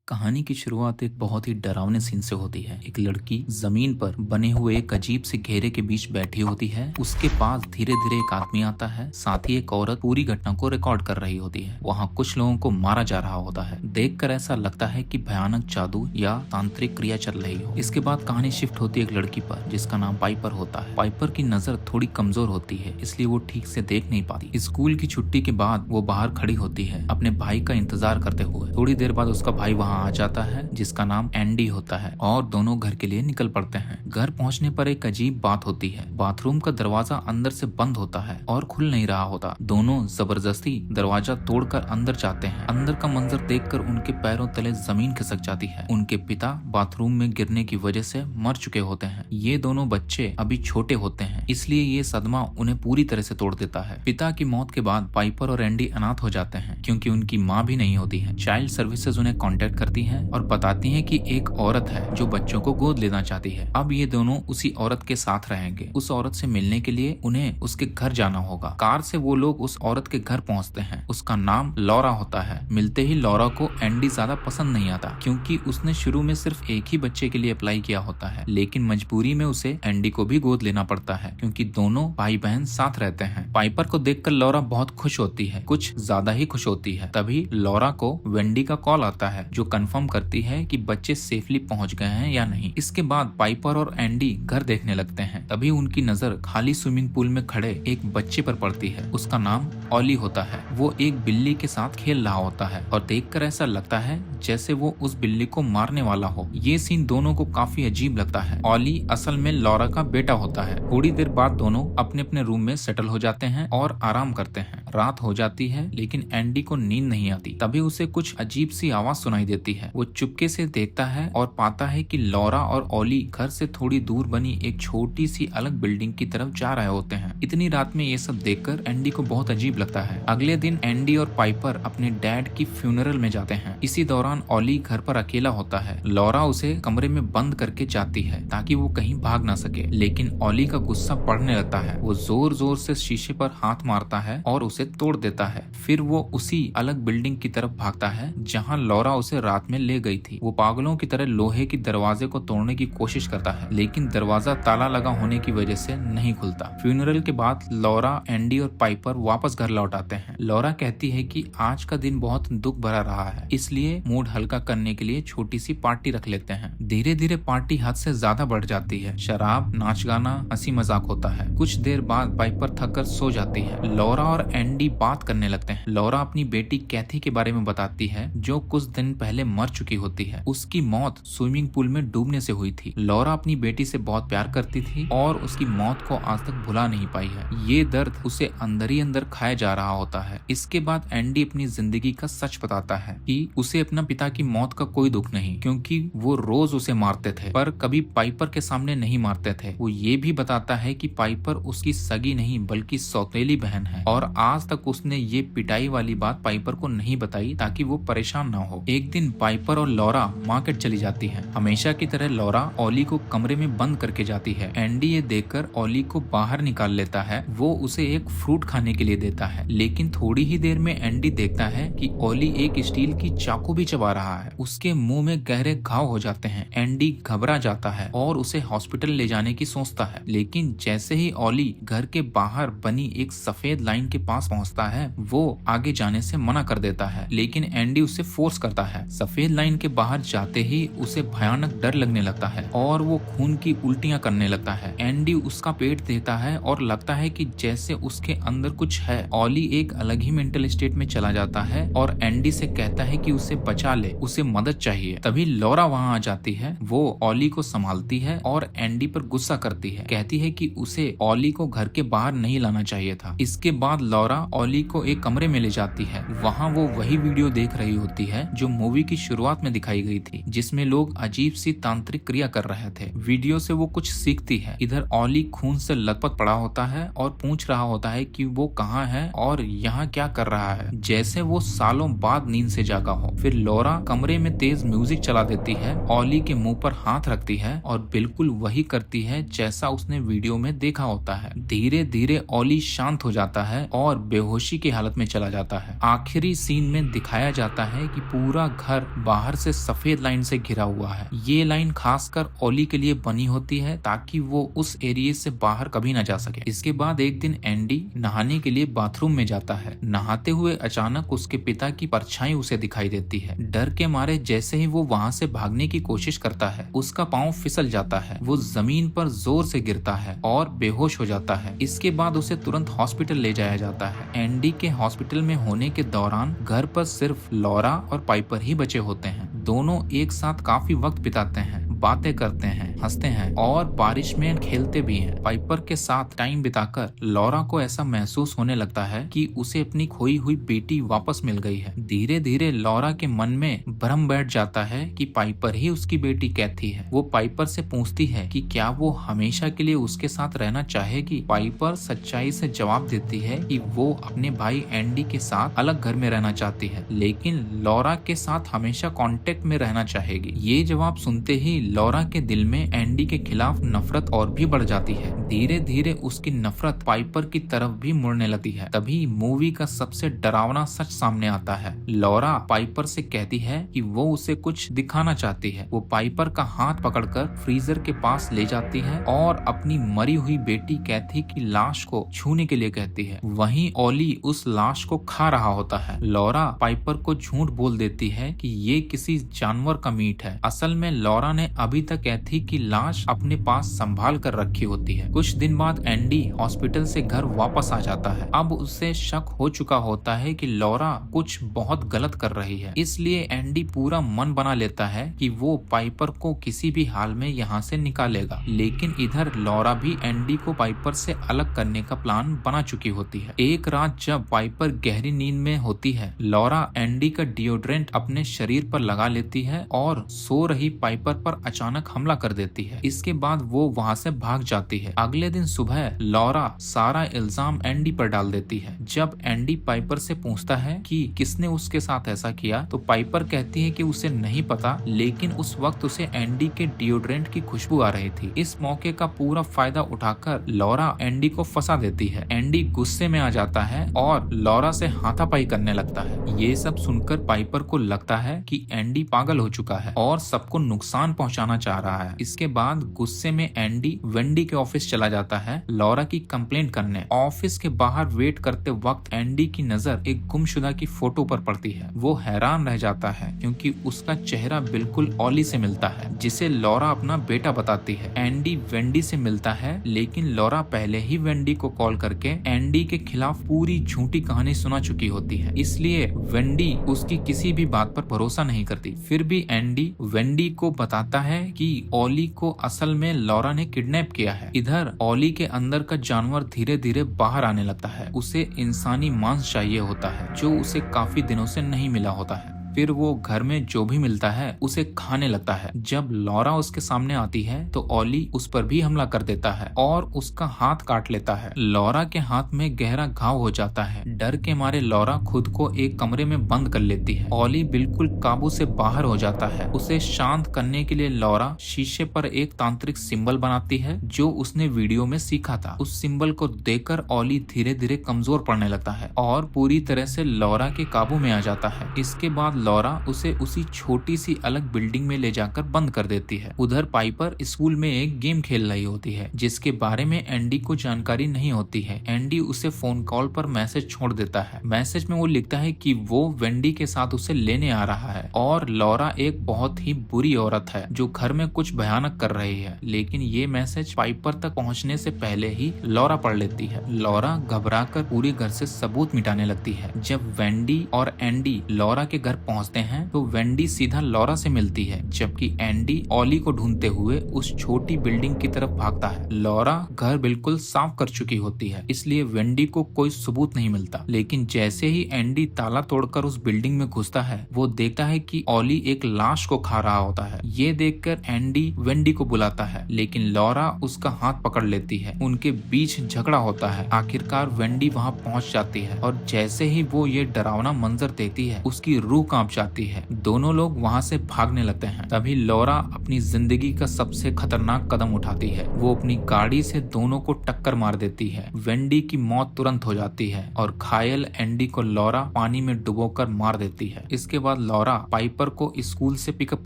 कहानी की शुरुआत एक बहुत ही डरावने सीन से होती है। एक लड़की जमीन पर बने हुए एक अजीब से घेरे के बीच बैठी होती है। उसके पास धीरे धीरे एक आदमी आता है, साथ ही एक औरत पूरी घटना को रिकॉर्ड कर रही होती है। वहाँ कुछ लोगों को मारा जा रहा होता है। देखकर ऐसा लगता है कि भयानक जादू या तांत्रिक क्रिया चल रही हो। इसके बाद कहानी शिफ्ट होती है एक लड़की पर जिसका नाम पाइपर होता है। पाइपर की नजर थोड़ी कमजोर होती है, इसलिए वो ठीक से देख नहीं पाती। स्कूल की छुट्टी के बाद वो बाहर खड़ी होती है अपने भाई का इंतजार करते हुए। थोड़ी देर बाद उसका भाई वहाँ आ जाता है जिसका नाम एंडी होता है और दोनों घर के लिए निकल पड़ते हैं। घर पहुंचने पर एक अजीब बात होती है। बाथरूम का दरवाजा अंदर से बंद होता है और खुल नहीं रहा होता। दोनों जबरदस्ती दरवाजा तोड़कर अंदर जाते हैं। अंदर का मंजर देखकर उनके पैरों तले जमीन खिसक जाती है। उनके पिता बाथरूम में गिरने की वजह से मर चुके होते हैं। ये दोनों बच्चे अभी छोटे होते हैं, इसलिए ये सदमा उन्हें पूरी तरह से तोड़ देता है। पिता की मौत के बाद पाइपर और एंडी अनाथ हो जाते हैं क्योंकि उनकी माँ भी नहीं होती है। चाइल्ड सर्विसेज उन्हें कांटेक्ट करती है और बताती है कि एक औरत है जो बच्चों को गोद लेना चाहती है। अब ये दोनों उसी औरत के साथ रहेंगे। उस औरत से मिलने के लिए उन्हें उसके घर जाना होगा। कार से वो लोग उस औरत के घर पहुंचते हैं। उसका नाम लॉरा होता है। मिलते ही लॉरा को एंडी ज्यादा पसंद नहीं आता क्योंकि उसने शुरू में सिर्फ एक ही बच्चे के लिए अप्लाई किया होता है, लेकिन मजबूरी में उसे एंडी को भी गोद लेना पड़ता है क्योंकि दोनों भाई बहन साथ रहते हैं। पाइपर को देखकर लॉरा बहुत खुश होती है, कुछ ज्यादा ही खुश होती है। तभी लॉरा को वेंडी का कॉल आता है जो कंफर्म करती है कि बच्चे सेफली पहुंच गए हैं या नहीं। इसके बाद पाइपर और एंडी घर देखने लगते हैं। तभी उनकी नजर खाली स्विमिंग पूल में खड़े एक बच्चे पर पड़ती है। उसका नाम ऑली होता है। वो एक बिल्ली के साथ खेल रहा होता है और देखकर ऐसा लगता है जैसे वो उस बिल्ली को मारने वाला हो। ये सीन दोनों को काफी अजीब लगता है। ऑली असल में लॉरा का बेटा होता है। थोड़ी देर बाद दोनों अपने अपने रूम में सेटल हो जाते हैं और आराम करते हैं। रात हो जाती है लेकिन एंडी को नींद नहीं आती। तभी उसे कुछ अजीब सी आवाज सुनाई देती है। वो चुपके से देखता है और पाता है कि लॉरा और ऑली घर से थोड़ी दूर बनी एक छोटी सी अलग बिल्डिंग की तरफ जा रहे होते हैं। इतनी रात में ये सब देखकर एंडी को बहुत अजीब लगता है। अगले दिन एंडी और पाइपर अपने डैड की फ्यूनरल में जाते हैं। इसी दौरान ऑली घर पर अकेला होता है। लॉरा उसे कमरे में बंद करके जाती है ताकि वो कहीं भाग ना सके, लेकिन ऑली का गुस्सा बढ़ने लगता है। वो जोर जोर से शीशे पर हाथ मारता है और उसे तोड़ देता है। फिर वो उसी अलग बिल्डिंग की तरफ भागता है जहाँ लॉरा उसे रात में ले गई थी। वो पागलों की तरह लोहे की दरवाजे को तोड़ने की कोशिश करता है, लेकिन दरवाजा ताला लगा होने की वजह से नहीं खुलता। फ्यूनरल के बाद लॉरा, एंडी और पाइपर वापस घर लौट आते हैं। लॉरा कहती है कि आज का दिन बहुत दुख भरा रहा है, इसलिए मूड हल्का करने के लिए छोटी सी पार्टी रख लेते हैं। धीरे धीरे पार्टी हद से ज्यादा बढ़ जाती है। शराब, नाच गाना, हंसी मजाक होता है। कुछ देर बाद पाइपर थक कर सो जाती है। लॉरा और एंडी बात करने लगते हैं। लॉरा अपनी बेटी कैथी के बारे में बताती है जो कुछ दिन पहले मर चुकी होती है। उसकी मौत स्विमिंग पूल में डूबने से हुई थी। लॉरा अपनी बेटी से बहुत प्यार करती थी और उसकी मौत को आज तक भुला नहीं पाई है। ये दर्द उसे अंदर ही अंदर खाया जा रहा होता है। इसके बाद एंडी अपनी जिंदगी का सच बताता है कि उसे अपना पिता की मौत का कोई दुख नहीं, क्योंकि वो रोज उसे मारते थे पर कभी पाइपर के सामने नहीं मारते थे। वो ये भी बताता है कि पाइपर उसकी सगी नहीं बल्कि सौतेली बहन है और आज तक उसने ये पिटाई वाली बात पाइपर को नहीं बताई ताकि वो परेशान ना हो। एक दिन पाइपर और लॉरा मार्केट चली जाती है। हमेशा की तरह लॉरा ऑली को कमरे में बंद करके जाती है। एंडी ये देखकर ऑली को बाहर निकाल लेता है। वो उसे एक फ्रूट खाने के लिए देता है, लेकिन थोड़ी ही देर में एंडी देखता है कि ऑली एक स्टील की चाकू भी चबा रहा है। उसके मुंह में गहरे घाव हो जाते हैं। एंडी घबरा जाता है और उसे हॉस्पिटल ले जाने की सोचता है, लेकिन जैसे ही ऑली घर के बाहर बनी एक सफेद लाइन के पास पहुंचता है वो आगे जाने से मना कर देता है, लेकिन एंडी उसे फोर्स करता है। सफेद लाइन के बाहर जाते ही उसे भयानक डर लगने लगता है और वो खून की उल्टियां करने लगता है। एंडी उसका पेट देखता है और लगता है कि जैसे उसके अंदर कुछ है। ऑली एक अलग ही मेंटल स्टेट में चला जाता है और एंडी से कहता है कि उसे बचा ले, उसे मदद चाहिए। तभी लॉरा वहां आ जाती है। वो ऑली को संभालती है और एंडी पर गुस्सा करती है। कहती है कि उसे ऑली को घर के बाहर नहीं लाना चाहिए था। इसके बाद लॉरा ऑली को एक कमरे में ले जाती है। वहाँ वो वही वीडियो देख रही होती है जो मूवी की शुरुआत में दिखाई गई थी, जिसमें लोग अजीब सी तांत्रिक क्रिया कर रहे थे। वीडियो से वो कुछ सीखती है। इधर ऑली खून से लथपथ पड़ा होता है और पूछ रहा होता है कि वो कहाँ है और यहाँ क्या कर रहा है, जैसे वो सालों बाद नींद से जागा हो। फिर लॉरा कमरे में तेज म्यूजिक चला देती है, ऑली के मुंह पर हाथ रखती है और बिल्कुल वही करती है जैसा उसने वीडियो में देखा होता है। धीरे धीरे ऑली शांत हो जाता है और बेहोशी की हालत में चला जाता है। आखिरी सीन में दिखाया जाता है कि पूरा घर बाहर से सफेद लाइन से घिरा हुआ है। ये लाइन खासकर ओली के लिए बनी होती है ताकि वो उस एरिया से बाहर कभी न जा सके। इसके बाद एक दिन एंडी नहाने के लिए बाथरूम में जाता है। नहाते हुए अचानक उसके पिता की परछाई उसे दिखाई देती है। डर के मारे जैसे ही वो वहाँ से भागने की कोशिश करता है, उसका पाँव फिसल जाता है। वो जमीन पर जोर से गिरता है और बेहोश हो जाता है। इसके बाद उसे तुरंत हॉस्पिटल ले जाया जाता है। एंडी के हॉस्पिटल में होने के दौरान घर पर सिर्फ लॉरा और पाइपर ही बचे होते हैं। दोनों एक साथ काफी वक्त बिताते हैं, बातें करते हैं, हंसते हैं और बारिश में खेलते भी हैं। पाइपर के साथ टाइम बिताकर लॉरा को ऐसा महसूस होने लगता है कि उसे अपनी खोई हुई बेटी वापस मिल गई है। धीरे धीरे लॉरा के मन में भ्रम बैठ जाता है कि पाइपर ही उसकी बेटी कैथी है। वो पाइपर से पूछती है कि क्या वो हमेशा के लिए उसके साथ रहना चाहेगी। पाइपर सच्चाई से जवाब देती है कि वो अपने भाई एंडी के साथ अलग घर में रहना चाहती है, लेकिन लॉरा के साथ हमेशा कांटेक्ट में रहना चाहेगी। ये जवाब सुनते ही लॉरा के दिल में एंडी के खिलाफ नफरत और भी बढ़ जाती है। धीरे धीरे उसकी नफरत पाइपर की तरफ भी मुड़ने लगती है। तभी मूवी का सबसे डरावना सच सामने आता है। लॉरा पाइपर से कहती है कि वो उसे कुछ दिखाना चाहती है। वो पाइपर का हाथ पकड़कर फ्रीजर के पास ले जाती है और अपनी मरी हुई बेटी कैथी की लाश को छूने के लिए कहती है। वहीं ओली उस लाश को खा रहा होता है। लॉरा पाइपर को झूठ बोल देती है कि ये किसी जानवर का मीट है। असल में लॉरा ने अभी तक कैथी की लाश अपने पास संभाल कर रखी होती है। कुछ दिन बाद एंडी हॉस्पिटल से घर वापस आ जाता है। अब उसे शक हो चुका होता है कि लॉरा कुछ बहुत गलत कर रही है, इसलिए एंडी पूरा मन बना लेता है कि वो पाइपर को किसी भी हाल में यहाँ से निकालेगा। लेकिन इधर लॉरा भी एंडी को पाइपर से अलग करने का प्लान बना चुकी होती है। एक रात जब पाइपर गहरी नींद में होती है, लॉरा एंडी का डिओड्रेंट अपने शरीर पर लगा लेती है और सो रही पाइपर पर अचानक हमला कर देती है। इसके बाद वो वहाँ से भाग जाती है। अगले दिन सुबह लॉरा सारा इल्जाम एंडी पर डाल देती है। जब एंडी पाइपर से पूछता है कि किसने उसके साथ ऐसा किया, तो पाइपर कहती है कि उसे नहीं पता, लेकिन उस वक्त उसे एंडी के डिओड्रेंट की खुशबू आ रही थी। इस मौके का पूरा फायदा उठाकर लॉरा एंडी को फंसा देती है। एंडी गुस्से में आ जाता है और लॉरा से हाथापाई करने लगता है। ये सब सुनकर पाइपर को लगता है कि एंडी पागल हो चुका है और सबको नुकसान पहुंचाना चाह रहा है। इसके बाद गुस्से में एंडी वेंडी के ऑफिस चला जाता है लॉरा की कंप्लेंट करने। ऑफिस के बाहर वेट करते वक्त एंडी की नजर एक गुमशुदा की फोटो पर पड़ती है। वो हैरान रह जाता है क्योंकि उसका चेहरा बिल्कुल ओली से मिलता है, जिसे लॉरा अपना बेटा बताती है। एंडी वेंडी से मिलता है, लेकिन लॉरा पहले ही वेंडी को कॉल करके एंडी के खिलाफ पूरी झूठी कहानी सुना चुकी होती है, इसलिए वेंडी उसकी किसी भी बात पर भरोसा नहीं करती। फिर भी एंडी वेंडी को बताता है कि ओली को असल में लॉरा ने किडनैप किया है। इधर ओली के अंदर का जानवर धीरे धीरे बाहर आने लगता है। उसे इंसानी मांस चाहिए होता है, जो उसे काफी दिनों से नहीं मिला होता है। फिर वो घर में जो भी मिलता है उसे खाने लगता है। जब लॉरा उसके सामने आती है तो ओली उस पर भी हमला कर देता है और उसका हाथ काट लेता है। लॉरा के हाथ में गहरा घाव हो जाता है। डर के मारे लॉरा खुद को एक कमरे में बंद कर लेती है। ओली बिल्कुल काबू से बाहर हो जाता है। उसे शांत करने के लिए लॉरा शीशे पर एक तांत्रिक सिंबल बनाती है जो उसने वीडियो में सीखा था। उस सिंबल को देखकर ओली धीरे धीरे कमजोर पड़ने लगता है और पूरी तरह से लॉरा के काबू में आ जाता है। इसके बाद लॉरा उसे उसी छोटी सी अलग बिल्डिंग में ले जाकर बंद कर देती है। उधर पाइपर स्कूल में एक गेम खेल रही होती है जिसके बारे में एंडी को जानकारी नहीं होती है। एंडी उसे फोन कॉल पर मैसेज छोड़ देता है। मैसेज में वो लिखता है कि वो वेंडी के साथ उसे लेने आ रहा है और लॉरा एक बहुत ही बुरी औरत है जो घर में कुछ भयानक कर रही है। लेकिन ये मैसेज पाइपर तक पहुंचने से पहले ही लॉरा पढ़ लेती है। लॉरा घबराकर पूरे घर से सबूत मिटाने लगती है। जब वेंडी और एंडी लॉरा के घर पहुंचते हैं तो वेंडी सीधा लॉरा से मिलती है, जबकि एंडी ओली को ढूंढते हुए उस छोटी बिल्डिंग की तरफ भागता है। लॉरा घर बिल्कुल साफ कर चुकी होती है, इसलिए वेंडी को कोई सबूत नहीं मिलता। लेकिन जैसे ही एंडी ताला तोड़कर उस बिल्डिंग में घुसता है, वो देखता है कि ओली एक लाश को खा रहा होता है। ये देखकर एंडी वेंडी को बुलाता है, लेकिन लॉरा उसका हाथ पकड़ लेती है। उनके बीच झगड़ा होता है। आखिरकार वेंडी वहाँ पहुँच जाती है और जैसे ही वो ये डरावना मंजर देखती है, उसकी रूह कांप कांप जाती है। दोनों लोग वहाँ से भागने लगते हैं। तभी लॉरा अपनी जिंदगी का सबसे खतरनाक कदम उठाती है। वो अपनी गाड़ी से दोनों को टक्कर मार देती है। वेंडी की मौत तुरंत हो जाती है और घायल एंडी को लॉरा पानी में डुबोकर मार देती है। इसके बाद लॉरा पाइपर को स्कूल से पिकअप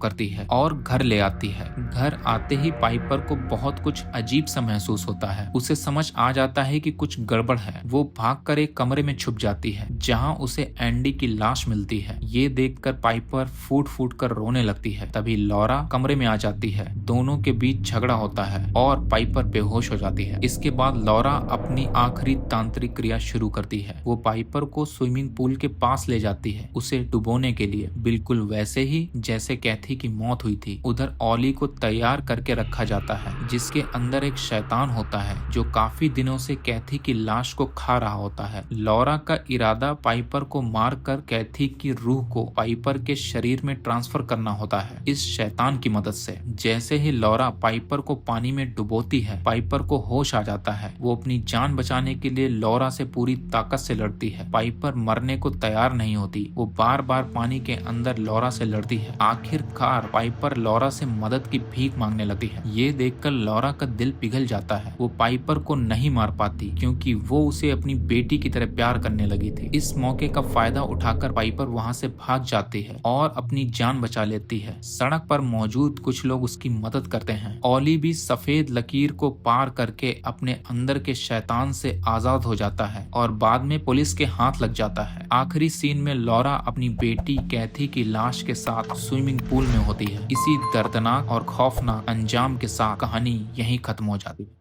करती है और घर ले आती है। घर आते ही पाइपर को बहुत कुछ अजीब सा महसूस होता है। उसे समझ आ जाता है कि कुछ गड़बड़ है। वो भागकर एक कमरे में छुप जाती है जहां उसे एंडी की लाश मिलती है। ये देखकर पाइपर फूट फूट कर रोने लगती है। तभी लॉरा कमरे में आ जाती है। दोनों के बीच झगड़ा होता है और पाइपर बेहोश हो जाती है। इसके बाद लॉरा अपनी आखिरी तांत्रिक क्रिया शुरू करती है। वो पाइपर को स्विमिंग पूल के पास ले जाती है उसे डुबोने के लिए, बिल्कुल वैसे ही जैसे कैथी की मौत हुई थी। उधर ऑली को तैयार करके रखा जाता है जिसके अंदर एक शैतान होता है जो काफी दिनों से कैथी की लाश को खा रहा होता है। लॉरा का इरादा पाइपर को मारकर कैथी की रूह को पाइपर के शरीर में ट्रांसफर करना होता है इस शैतान की मदद से। जैसे ही लॉरा पाइपर को पानी में डुबोती है, पाइपर को होश आ जाता है। वो अपनी जान बचाने के लिए लॉरा से पूरी ताकत से लड़ती है। पाइपर मरने को तैयार नहीं होती। वो बार बार पानी के अंदर लॉरा से लड़ती है। आखिरकार पाइपर लॉरा से मदद की भीख मांगने लगती है। ये देखकर लॉरा का दिल पिघल जाता है। वो पाइपर को नहीं मार पाती क्योंकि वो उसे अपनी बेटी की तरह प्यार करने लगी थी। इस मौके का फायदा उठाकर पाइपर वहाँ से भाग जाती है और अपनी जान बचा लेती है। सड़क पर मौजूद कुछ लोग उसकी मदद करते हैं। ऑली भी सफेद लकीर को पार करके अपने अंदर के शैतान से आजाद हो जाता है और बाद में पुलिस के हाथ लग जाता है। आखिरी सीन में लॉरा अपनी बेटी कैथी की लाश के साथ स्विमिंग पूल में होती है। इसी दर्दनाक और खौफनाक अंजाम के साथ कहानी यहीं खत्म हो जाती है।